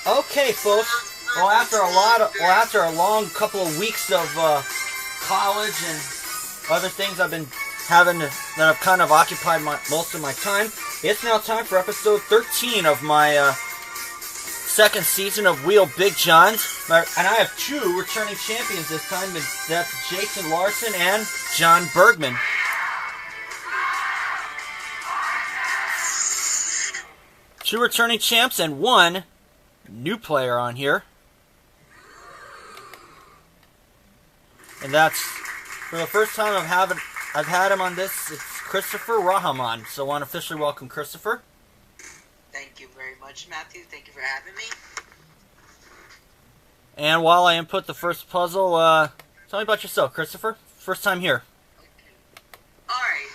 Okay, folks. Well, after a long couple of weeks of college and other things I've been having that have kind of occupied most of my time, it's now time for episode 13 of my second season of Wheel Big Johns. And I have two returning champions this time. That's Jason Larson and John Bergman. Two returning champs and one new player on here. And that's, for the first time I've had him on this, it's Christopher Rahman. So I want to officially welcome Christopher. Thank you very much, Matthew. Thank you for having me. And while I input the first puzzle, tell me about yourself, Christopher. First time here. Okay. Alright,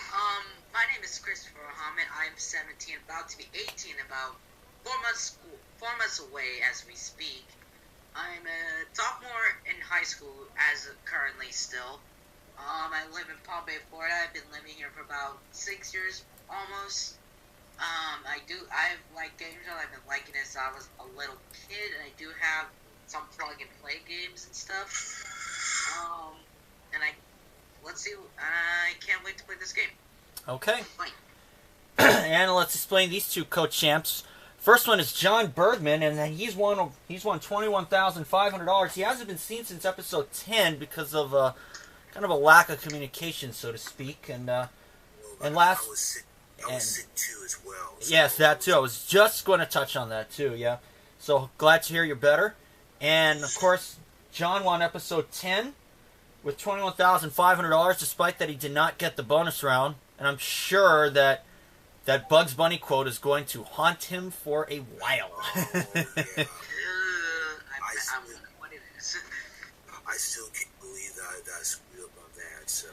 my name is Christopher Rahman. I'm 17, about to be 18, about 4 months away as we speak. I'm a sophomore in high school as currently still. I live in Palm Bay, Florida. I've been living here for about 6 years almost. I've liked games. I've been liking it since I was a little kid, and I do have some plug and play games and stuff. Let's see. I can't wait to play this game. Okay. And let's explain these two co-champs. First one is John Bergman, and he's won $21,500. He hasn't been seen since episode 10 because of kind of a lack of communication, so to speak. And I was sick too as well. So. Yes, that too. I was just going to touch on that too. Yeah. So glad to hear you're better. And of course, John won episode 10 with $21,500, despite that he did not get the bonus round. And I'm sure that Bugs Bunny quote is going to haunt him for a while. I still can't believe that I screwed up on that. So.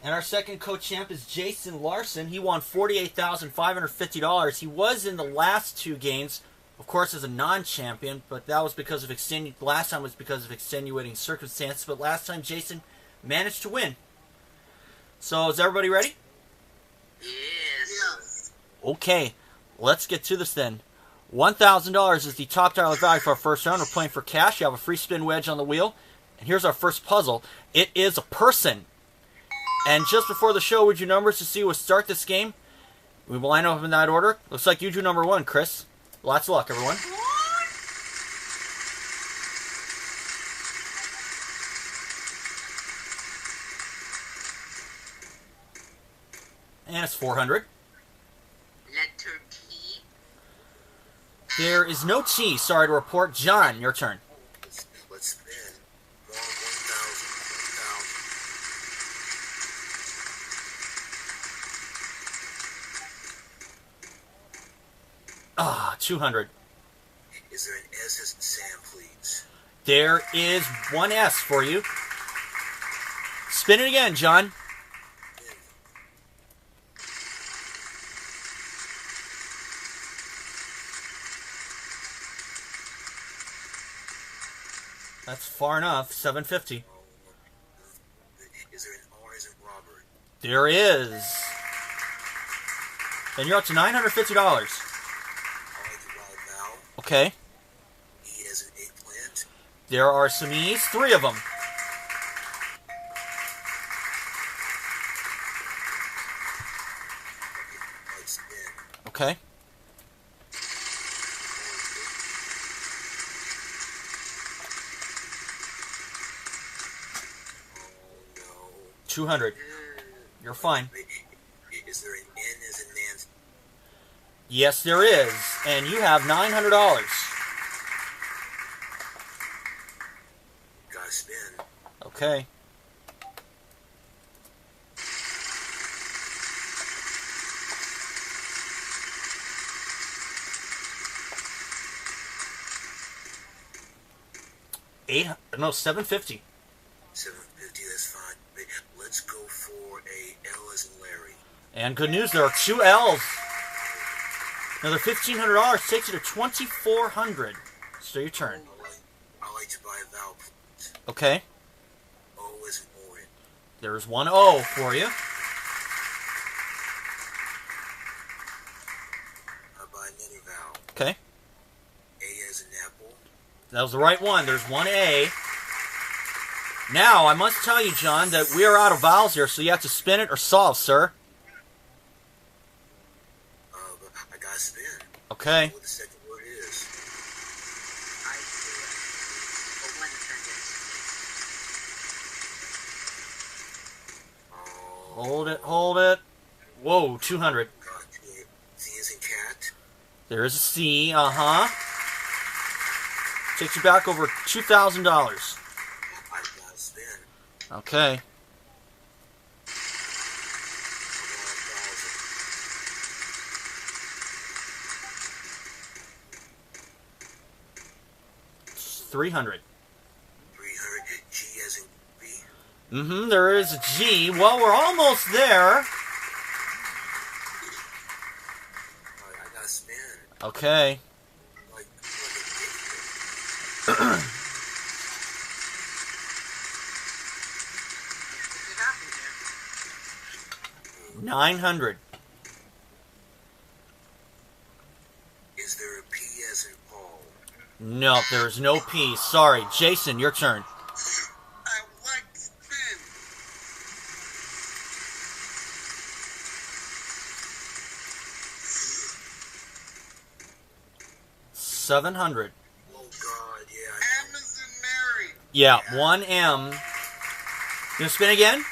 And our second co-champ is Jason Larson. He won $48,550. He was in the last two games, of course, as a non-champion, but that was because of last time was because of extenuating circumstances. But last time, Jason managed to win. So, is everybody ready? Yes. Okay, let's get to this then. $1,000 is the top dollar value for our first round. We're playing for cash. You have a free spin wedge on the wheel. And here's our first puzzle. It is a person. And just before the show, we drew numbers to see who would start this game. We will line up in that order. Looks like you drew number one, Chris. Lots of luck, everyone. And it's 400. Letter T. There is no T, sorry to report. John, your turn. Let's spin. 1,000. 200. Is there an S as in Sam, please? There is one S for you. Spin it again, John. That's far enough. 750. Is there an R as in Robert? There is. And you're up to $950. I like the wild vowel. Okay. E as in eggplant. There are some E's. 3 of them. Let's spin. Okay. Oh no. 200. You're fine. Is there an N as in Nancy? Yes, there is. And you have $900. Gotta spin. Okay. $750. 750, that's fine. Let's go for a L as in Larry. And good news, there are 2 L's. Another $1,500 takes you to $2,400. So your turn. I like to buy a vowel, please. Okay. O as in Orient. There's 1 O for you. I buy another vowel. Okay. A as That was the right one. There's 1A. Now, I must tell you, John, that we are out of vowels here, so you have to spin it or solve, sir. I got to spin. Okay. What the second word is. I do it. But when the turn is. Oh, Hold it. Whoa, 200. God, C is in cat. There is a C, Takes you back over $2,000. I got to spin. Okay. It's 300. 300. G as in B. There is a G. Well, we're almost there. I got to spin. Okay. Like What happened here? 900. Is there a P as in Paul? No, there is no P. Sorry. Jason, your turn. I would like to spin. 700. Oh God, yeah. M is in Mary. Yeah, 1M. You gonna spin again? Yeah.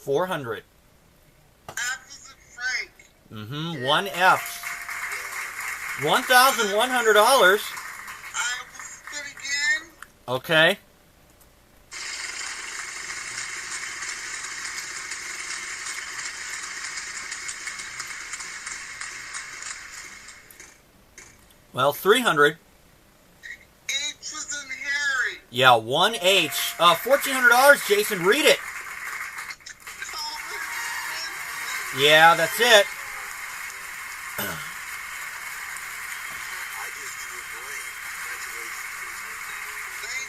$400. F is in Frank. 1F. $1,100. I will spin again. Okay. Well, 300. H is in Harry. Yeah, 1H. $1,400, Jason. Read it. Yeah, that's it. I just drew a blank. Congratulations. Thank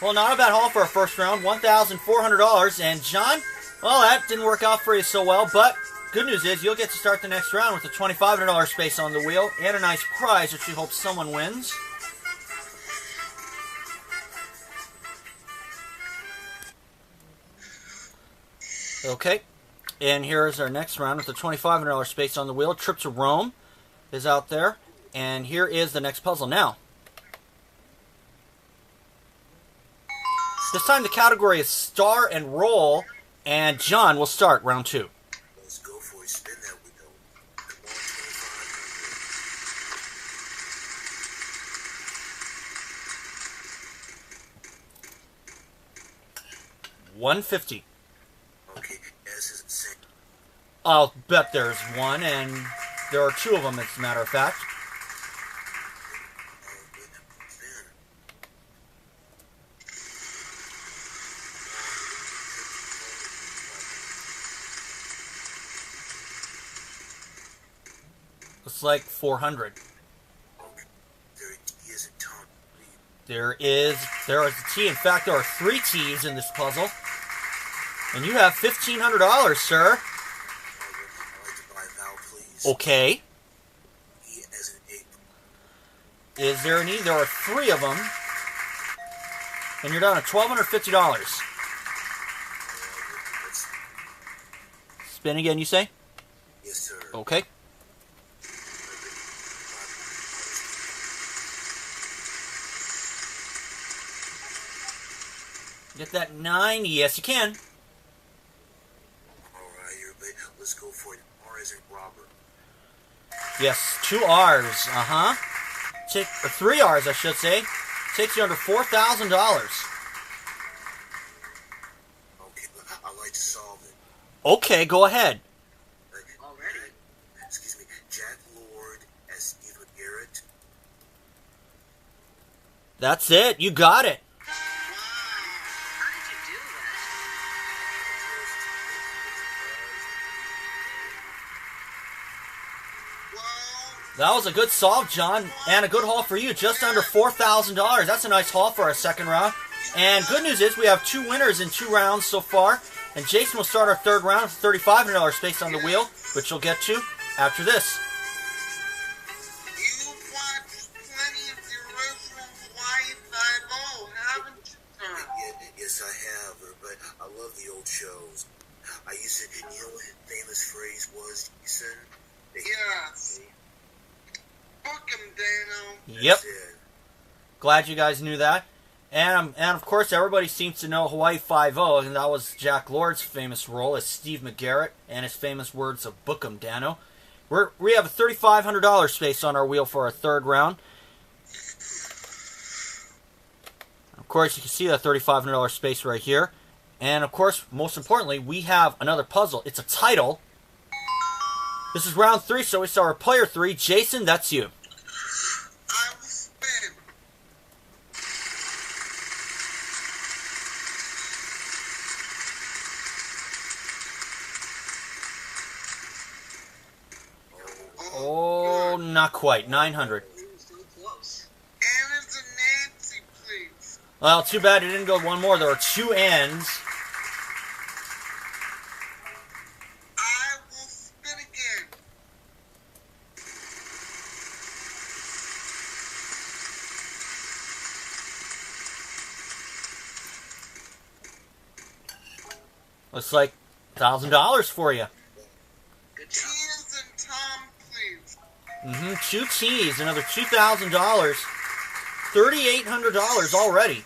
you. Well, not a bad haul for our first round. $1,400. And John, well, that didn't work out for you so well, but good news is you'll get to start the next round with a $2,500 space on the wheel and a nice prize, which we hope someone wins. Okay. And here is our next round with a $2,500 space on the wheel. Trip to Rome is out there. And here is the next puzzle now. This time the category is Star and Roll. And John will start round 2. Let's go for it. Spin that window. Come on, 2,500. 150. Okay, S is in Saint. I'll bet there's one, and there are two of them, as a matter of fact. Spin. Looks like 400. Okay, there T is in Tom. There is a T. In fact, there are 3 T's in this puzzle. And you have $1,500, sir. I'd like to buy a vowel, please. Okay. E as in April. Is there an E? There are 3 of them. And you're down to $1,250. Let's- Spin again, you say? Yes, sir. Okay. Get that 9? Yes, you can. Alright, everybody, let's go for it. R as in Robert. Yes, 2 R's. Take 3 R's, I should say. Takes you under $4,000. Okay, I'd like to solve it. Okay, go ahead. Already? Excuse me, Jack Lord as Stephen Garrett. That's it. You got it. Wow. How did you do that? Well, That was a good solve, John, and a good haul for you. Just under $4,000. That's a nice haul for our second round. And good news is we have 2 winners in 2 rounds so far. And Jason will start our third round with $3,500 space on the wheel, which we'll get to after this. You watched plenty of the original Hawaii Five-0, haven't you? Yes, I have, but I love the old shows. I used to, you know what his famous phrase was, Jason? Yes. Book him, Dano. Yep. That's it. Glad you guys knew that. And of course, everybody seems to know Hawaii Five-0, and that was Jack Lord's famous role as Steve McGarrett and his famous words of "Book 'em, Dano." We have a $3,500 space on our wheel for our third round. Of course, you can see that $3,500 space right here. And of course, most importantly, we have another puzzle. It's a title. This is round 3, so we start with player 3. Jason, that's you. I will spin. Oh, not quite. 900. So close. Anna's and Nancy, please. Well, too bad it didn't go one more. There are 2 ends. I will spin again. Looks like $1,000 for you. Good job. Tears and Tom, please. 2 T's, another $2,000. $3,800 already.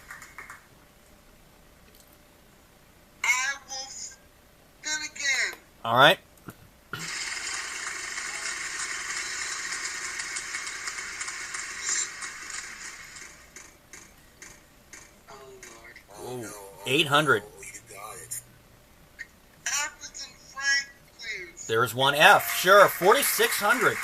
I will spin again. All right. Oh, Lord. Oh, no. 800. Oh, you got it. Apples and Frank, please. There's one F. Sure, 4,600. I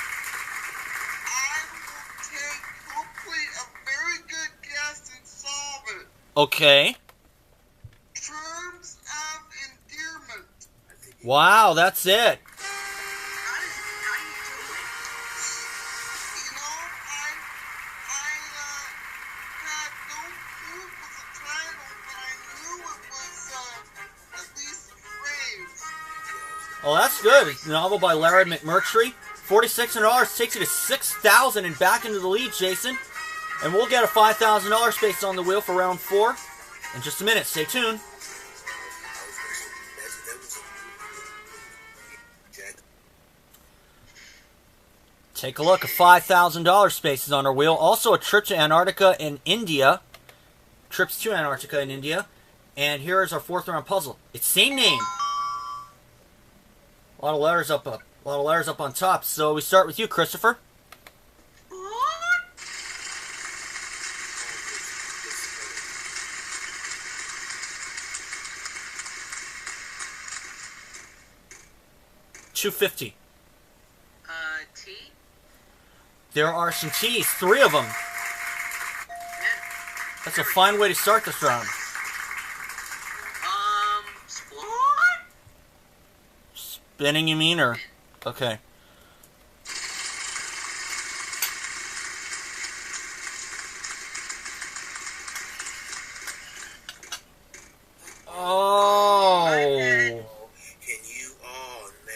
will take hopefully a very good guess and solve it. Okay. Terms of endearment. I think you Wow, that's it. How do you do it? You know, I had no clue it was a title, but I knew it was at least a phrase. Oh, that's good. It's a novel by Larry McMurtry. $4,600 takes you to $6,000 and back into the lead, Jason. And we'll get a $5,000 space on the wheel for round 4 in just a minute. Stay tuned. I was going to say, that was a Jack. Take a look. A $5,000 space is on our wheel. Also a trip to Antarctica and India. Trips to Antarctica and India. And here is our 4th round puzzle. It's same name. A lot of letters up on top. So we start with you, Christopher. $250. T? There are some T's, 3 of them. Yeah. That's a fine way to start this round. Sport? Spinning, you mean, or? Okay. Oh. Can you? Oh, man.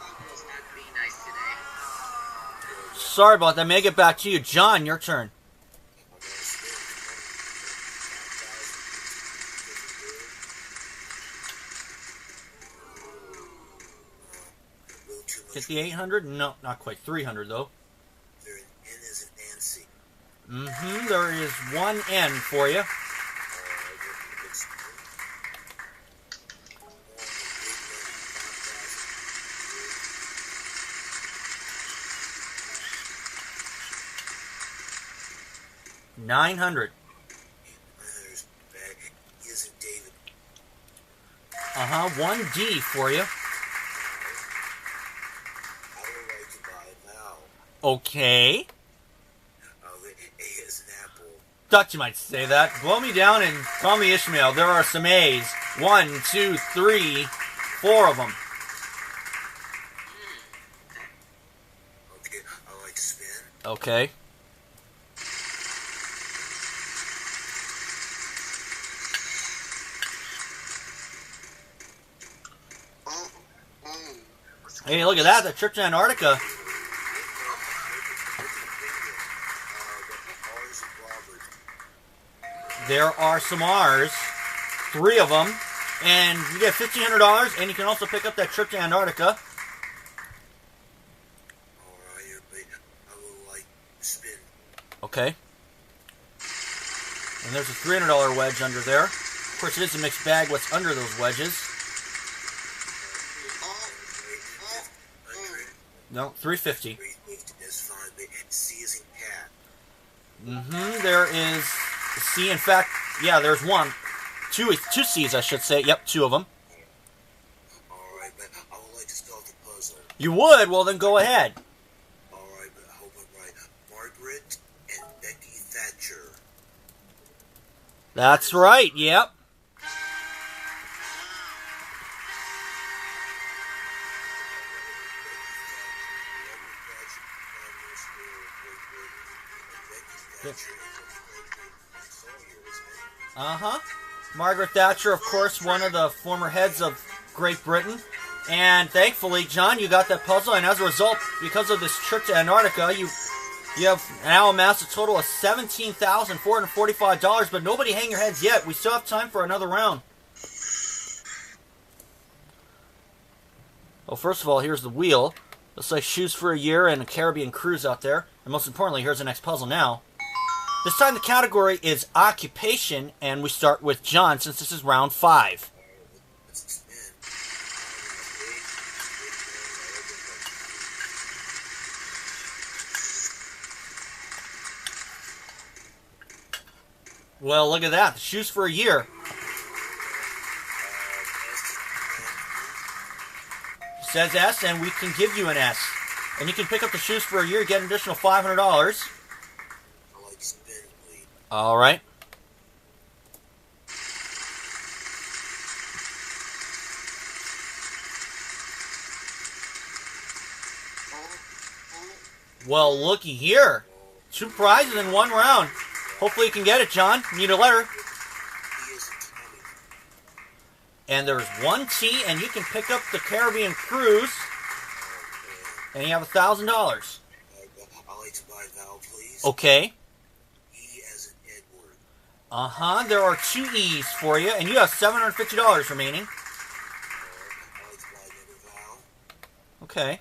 Uncle's not being nice today. Sorry about that. May I get back to you. John, your turn. I'm going to spin. A little too much. Get the 800? No, not quite. 300 though. There an N as in Nancy. There is one N for you. $900. There's bad. He isn't David. One D for you. I would like to buy it now. Okay. A is an apple. Thought you might say that. Blow me down and call me Ishmael. There are some A's. 1, 2, 3, 4 of them. to spin. Okay. Oh. Hey, look at that. The trip to Antarctica. There are some R's. 3 of them. And you get $1,500, and you can also pick up that trip to Antarctica. Alright, I would like to spin. Okay. And there's a $300 wedge under there. Of course, it is a mixed bag what's under those wedges. No, $350. That's fine, but C is in cat. There is a C. In fact, yeah, there's one. Two C's, I should say. Yep, 2 of them. Alright, but I would like to solve the puzzle. You would? Well, then go ahead. Alright, but I hope I'm right. Margaret and Becky Thatcher. That's right, yep. Margaret Thatcher, of course, one of the former heads of Great Britain. And thankfully, John, you got that puzzle, and as a result, because of this trip to Antarctica, you have now amassed a total of $17,445, but nobody hang your heads yet. We still have time for another round. Well, first of all, here's the wheel. Looks like shoes for a year and a Caribbean cruise out there. And most importantly, here's the next puzzle now. This time the category is occupation, and we start with John since this is round 5. Well, look at that. The shoes for a year. It says S, and we can give you an S. And you can pick up the shoes for a year, get an additional $500. All right. Well, looky here. 2 prizes in 1 round. Hopefully you can get it, John. Need a letter. And there's 1 T, and you can pick up the Caribbean cruise. And you have $1,000. I'd like to buy Val, please. Okay. E as in Edward. There are 2 E's for you, and you have $750 remaining. I'd like to buy another Val. Okay.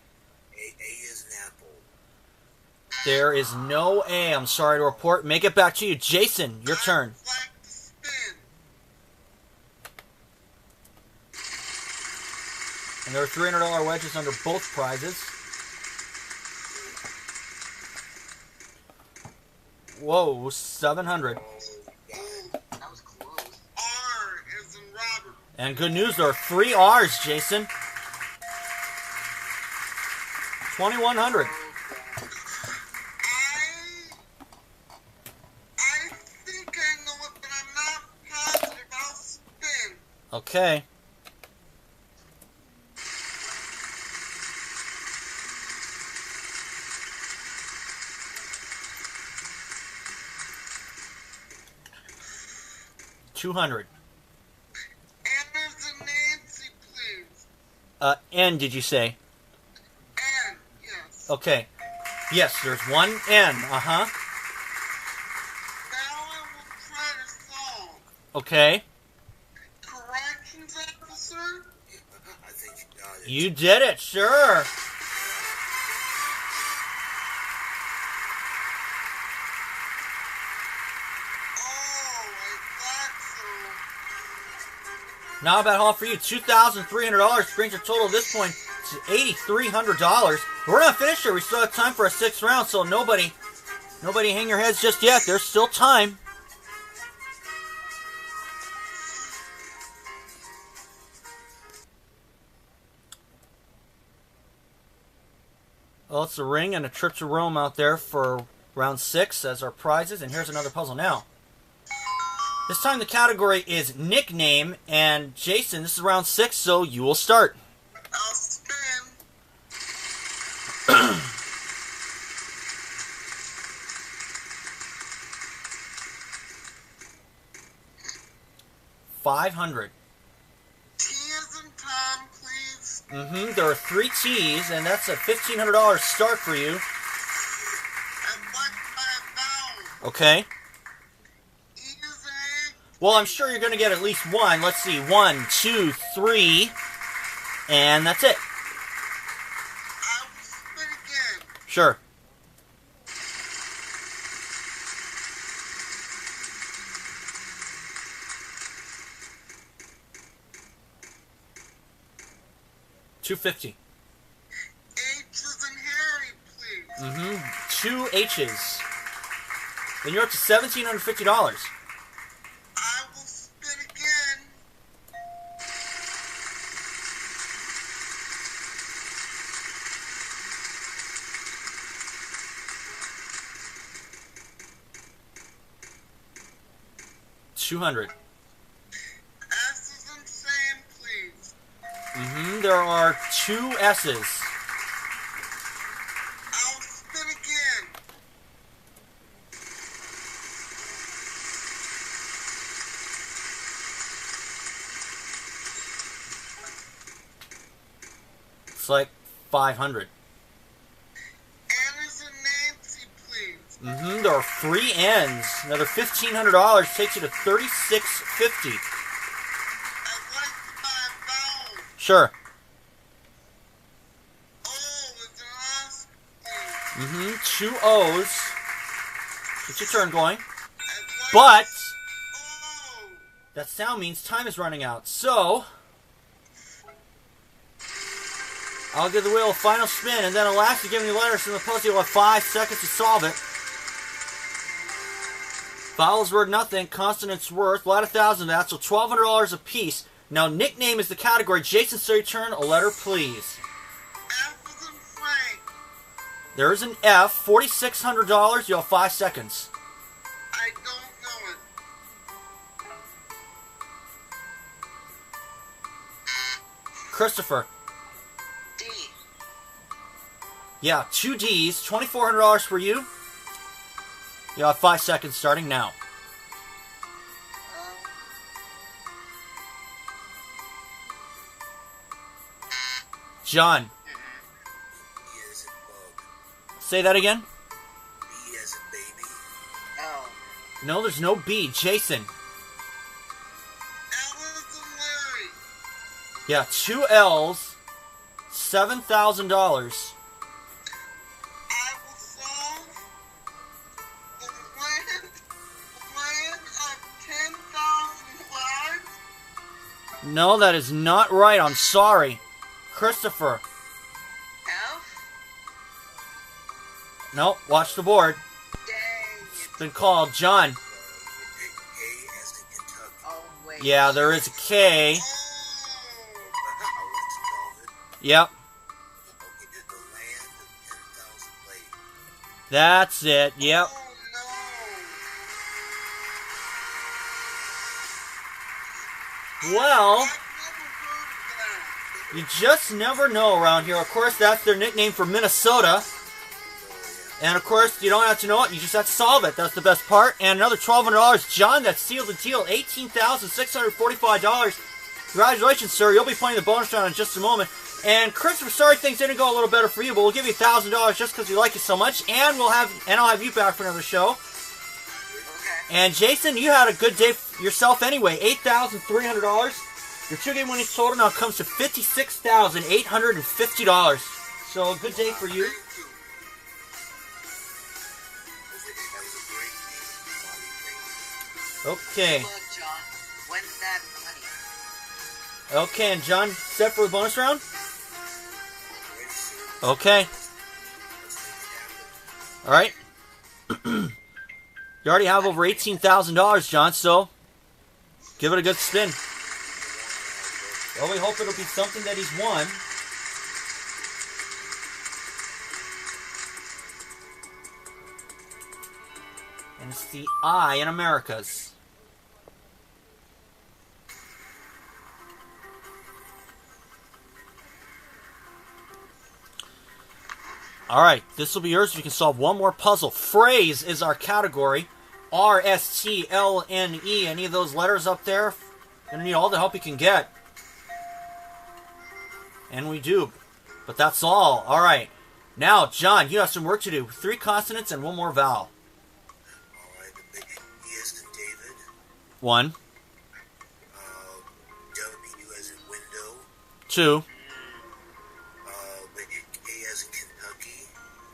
A is an apple. There is no A. I'm sorry to report. Make it back to you. Jason, your turn. I'd like to spin. And there are $300 wedges under both prizes. Whoa, 700. That was close. R is in Robert. And good news, there are 3 R's, Jason. 2,100. I think I know it, but I'm not positive. I'll spin. Okay. $200. And there's a Nancy, please. N, did you say? N, yes. Okay. Yes, there's 1 N. Now I will try to solve. Okay. Corrections officer? I think you got it. You did it, sure. Not a bad haul for you. $2,300 brings your total at this point to $8,300. We're not finished here. We still have time for a 6th round, so nobody hang your heads just yet. There's still time. Well, it's a ring and a trip to Rome out there for round 6 as our prizes. And here's another puzzle now. This time the category is nickname, and Jason, this is round 6, so you will start. I'll spin. 500. T as in Tom, please. There are 3 T's, and that's a $1,500 start for you. And what's my vowel? Okay. E as in egg. Well, I'm sure you're going to get at least one. Let's see. 1, 2, 3. And that's it. I will spit again. Sure. $250. H as in Harry, please. 2 H's. Then you're up to $1,750. I will spit again. $200. S as in Sam, please. There are 2 S's. I'll spit again. It's like 500. N as in Nancy, please. There are 3 N's. Another $1,500 takes you to $3,650. I'd like to buy a vowel. Sure. O as in Oscar, please. 2 O's. Get your turn going. I'd like But O. that sound means time is running out. So I'll give the wheel a final spin, and then I'll ask you to give me letters from the puzzle. You'll have 5 seconds to solve it. Vowels worth nothing, consonants worth, a lot of thousand of that, so $1,200 a piece. Now, nickname is the category. Jason, so your turn. A letter, please. F as in Frank. There is an F. $4,600. You'll have 5 seconds. I don't know it. Christopher. D. Yeah, 2 D's. $2,400 for you. You'll have 5 seconds starting now. John. E as in bug. Say that again. B as in baby. L. No, there's no B. Jason. L as in Larry. Yeah, 2 L's. $7,000. I will solve the land of 10,000 lives. No, that is not right. I'm sorry. Christopher. F. No, watch the board. Dang It's it. been called. John. K as in Kentucky. Oh, wait. Yeah, there is a K. Oh, I want to solve it. Yep, Okay, the land of 10,000 lakes. that's it. Yep. oh no. Well, I've never heard of that. you just never know around here. Of course, that's their nickname for Minnesota. And of course, you don't have to know it. You just have to solve it. That's the best part. And another $1,200. John, that sealed the deal. $18,645. Congratulations, sir. You'll be playing the bonus round in just a moment. And Christopher, sorry things didn't go a little better for you, but we'll give you $1,000 just because we like you so much. And I'll have you back for another show. Okay. And Jason, you had a good day yourself anyway. $8,300. Your 2-game winning total now comes to $56,850. So a good day for you. Thank you. That was a great game, Bobby. Thank you. Okay. Look, John. When's that money? Okay, and John, set for the bonus round? Ready, sir? Okay. Let's make it happen. All right. You already have over $18,000, John, so give it a good spin. Well, we hope it'll be something that he's won. And it's the I in Americas. All right, this will be yours if you can solve one more puzzle. Phrase is our category. R-S-T-L-N-E. Any of those letters up there? Gonna need all the help you can get. And we do. But that's all. Alright. Now, John, you have some work to do. 3 consonants and 1 more vowel. Alright, the big E as in David. 1. W as in window. 2. K as in Kentucky.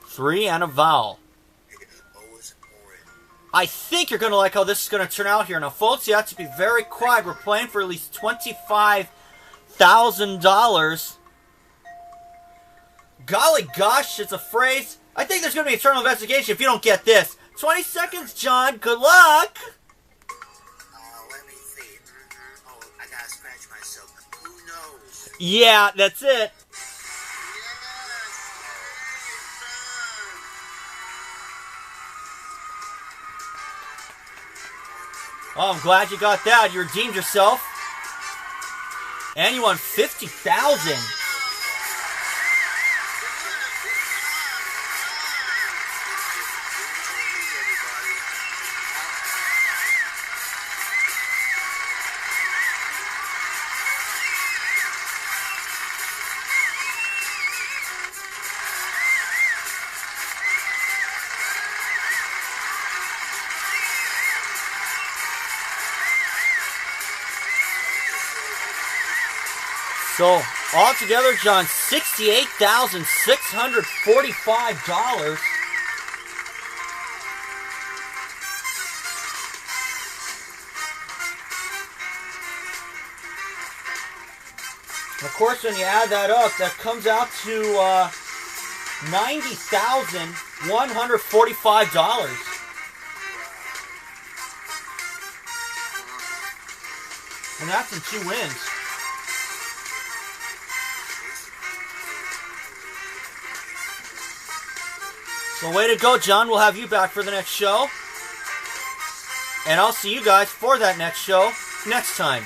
3 and a vowel. O as in orange. I think you're going to like how this is going to turn out here. Now, folks, you have to be very quiet. We're playing for at least $25,000. Golly gosh, it's a phrase. I think there's going to be eternal investigation if you don't get this. 20 seconds, John. Good luck. Let me see. Oh, I gotta scratch myself. Who knows? Yeah, that's it. Oh, I'm glad you got that. You redeemed yourself. And you won $50,000. So, altogether, John, $68,645. Of course, when you add that up, that comes out to $90,145. And that's in 2 wins. So way to go, John. We'll have you back for the next show. And I'll see you guys for that next show next time.